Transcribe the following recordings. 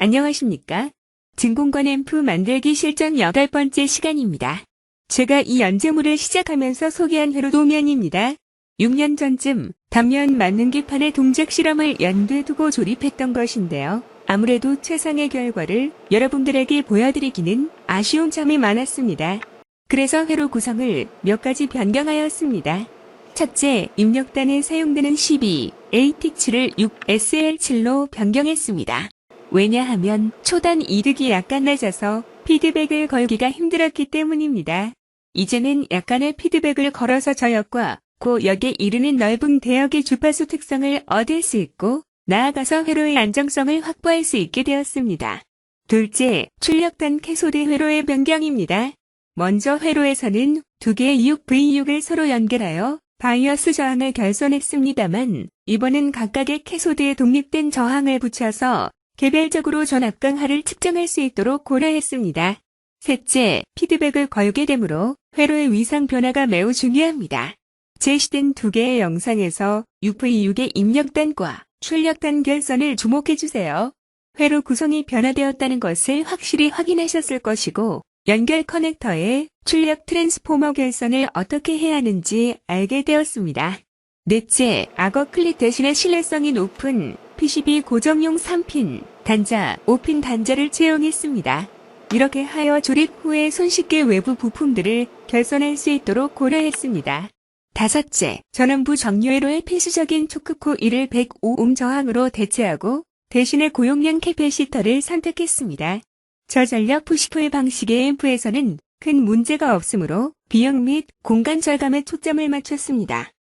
안녕하십니까? 진공관 앰프 만들기 실전 8번째 시간입니다. 제가 이 연재물을 시작하면서 소개한 회로 도면입니다. 6년 전쯤 단면 만능기판의 동작 실험을 연두에 두고 조립했던 것인데요. 아무래도 최상의 결과를 여러분들에게 보여드리기는 아쉬운 점이 많았습니다. 그래서 회로 구성을 몇 가지 변경하였습니다. 첫째, 입력단에 사용되는 12, ATX를 6, SL7로 변경했습니다. 왜냐하면 초단 이득이 약간 낮아서 피드백을 걸기가 힘들었기 때문입니다. 이제는 약간의 피드백을 걸어서 저역과 고역에 이르는 넓은 대역의 주파수 특성을 얻을 수 있고 나아가서 회로의 안정성을 확보할 수 있게 되었습니다. 둘째, 출력단 캐소드 회로의 변경입니다. 먼저 회로에서는 두 개의 6V6을 서로 연결하여 바이어스 저항을 결손했습니다만 이번엔 각각의 캐소드에 독립된 저항을 붙여서 개별적으로 전압 강하를 측정할 수 있도록 고려했습니다. 셋째, 피드백을 걸게 되므로 회로의 위상 변화가 매우 중요합니다. 제시된 두 개의 영상에서 6V6의 입력단과 출력단 결선을 주목해주세요. 회로 구성이 변화되었다는 것을 확실히 확인하셨을 것이고 연결 커넥터에 출력 트랜스포머 결선을 어떻게 해야 하는지 알게 되었습니다. 넷째, 악어 클릭 대신에 신뢰성이 높은 PCB 고정용 3핀 단자, 5핀 단자를 채용했습니다. 이렇게 하여 조립 후에 손쉽게 외부 부품들을 결선할 수 있도록 고려했습니다. 다섯째, 전원부 정류회로의 필수적인 초크코 1을 105옴 저항으로 대체하고 대신에 고용량 캐패시터를 선택했습니다. 저전력 푸시풀 방식의 앰프에서는 큰 문제가 없으므로 비용 및 공간 절감에 초점을 맞췄습니다.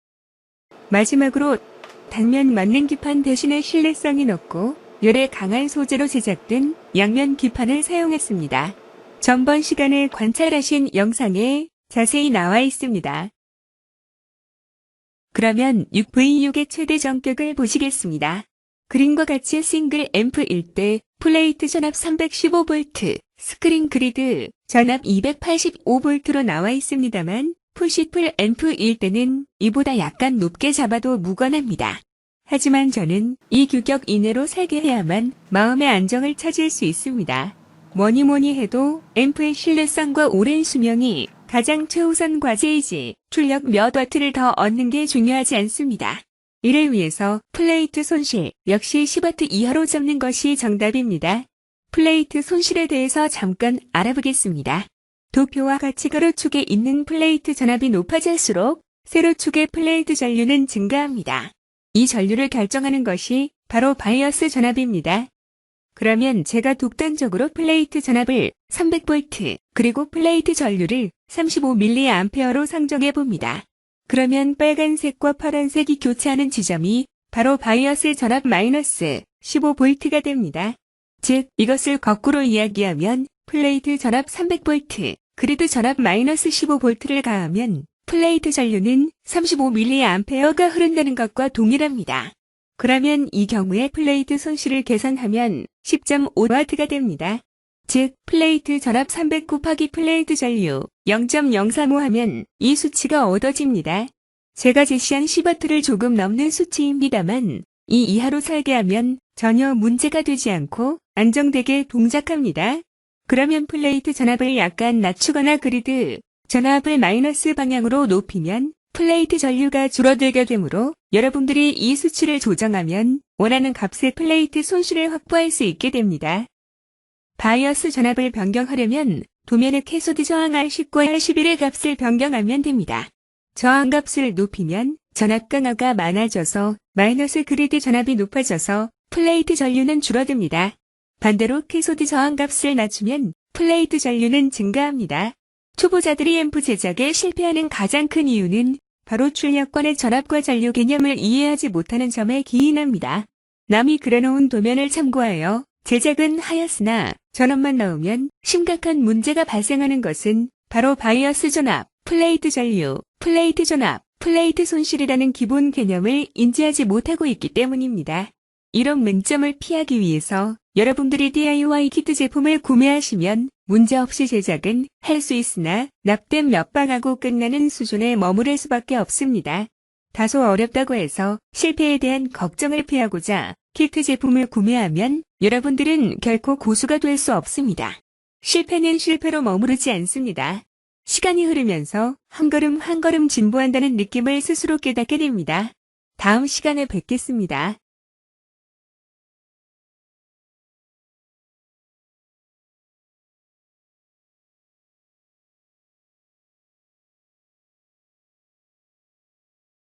마지막으로 단면 만능기판 대신에 신뢰성이 높고 열에 강한 소재로 제작된 양면 기판을 사용했습니다. 전번 시간에 관찰하신 영상에 자세히 나와 있습니다. 그러면 6V6의 최대 전격을 보시겠습니다. 그림과 같이 싱글 앰프일 때 플레이트 전압 315V, 스크린 그리드 전압 285V로 나와 있습니다만 푸시풀 앰프일 때는 이보다 약간 높게 잡아도 무관합니다. 하지만 저는 이 규격 이내로 설계해야만 마음의 안정을 찾을 수 있습니다. 뭐니 해도 앰프의 신뢰성과 오랜 수명이 가장 최우선 과제이지 출력 몇 와트를 더 얻는 게 중요하지 않습니다. 이를 위해서 플레이트 손실 역시 10W 이하로 잡는 것이 정답입니다. 플레이트 손실에 대해서 잠깐 알아보겠습니다. 도표와 같이 가로축에 있는 플레이트 전압이 높아질수록 세로축의 플레이트 전류는 증가합니다. 이 전류를 결정하는 것이 바로 바이어스 전압입니다. 그러면 제가 독단적으로 플레이트 전압을 300V 그리고 플레이트 전류를 35mA로 상정해 봅니다. 그러면 빨간색과 파란색이 교차하는 지점이 바로 바이어스 전압 마이너스 15V가 됩니다. 즉 이것을 거꾸로 이야기하면 플레이트 전압 300V, 그리드 전압 마이너스 15V를 가하면 플레이트 전류는 35mA가 흐른다는 것과 동일합니다. 그러면 이 경우에 플레이트 손실을 계산하면 10.5W가 됩니다. 즉 플레이트 전압 300 곱하기 플레이트 전류 0.035 하면 이 수치가 얻어집니다. 제가 제시한 10W를 조금 넘는 수치입니다만 이 이하로 설계하면 전혀 문제가 되지 않고 안정되게 동작합니다. 그러면 플레이트 전압을 약간 낮추거나 그리드 전압을 마이너스 방향으로 높이면 플레이트 전류가 줄어들게 되므로 여러분들이 이 수치를 조정하면 원하는 값의 플레이트 손실을 확보할 수 있게 됩니다. 바이어스 전압을 변경하려면 도면의 캐소드 저항 R19와 R11의 값을 변경하면 됩니다. 저항값을 높이면 전압 강화가 많아져서 마이너스 그리드 전압이 높아져서 플레이트 전류는 줄어듭니다. 반대로 캐소드 저항값을 낮추면 플레이트 전류는 증가합니다. 초보자들이 앰프 제작에 실패하는 가장 큰 이유는 바로 출력관의 전압과 전류 개념을 이해하지 못하는 점에 기인합니다. 남이 그려놓은 도면을 참고하여 제작은 하였으나 전원만 나오면 심각한 문제가 발생하는 것은 바로 바이어스 전압, 플레이트 전류, 플레이트 전압, 플레이트 손실이라는 기본 개념을 인지하지 못하고 있기 때문입니다. 이런 맹점을 피하기 위해서 여러분들이 DIY 키트 제품을 구매하시면 문제없이 제작은 할 수 있으나 납땜 몇 방 하고 끝나는 수준에 머무를 수밖에 없습니다. 다소 어렵다고 해서 실패에 대한 걱정을 피하고자 키트 제품을 구매하면 여러분들은 결코 고수가 될 수 없습니다. 실패는 실패로 머무르지 않습니다. 시간이 흐르면서 한 걸음 한 걸음 진보한다는 느낌을 스스로 깨닫게 됩니다. 다음 시간에 뵙겠습니다.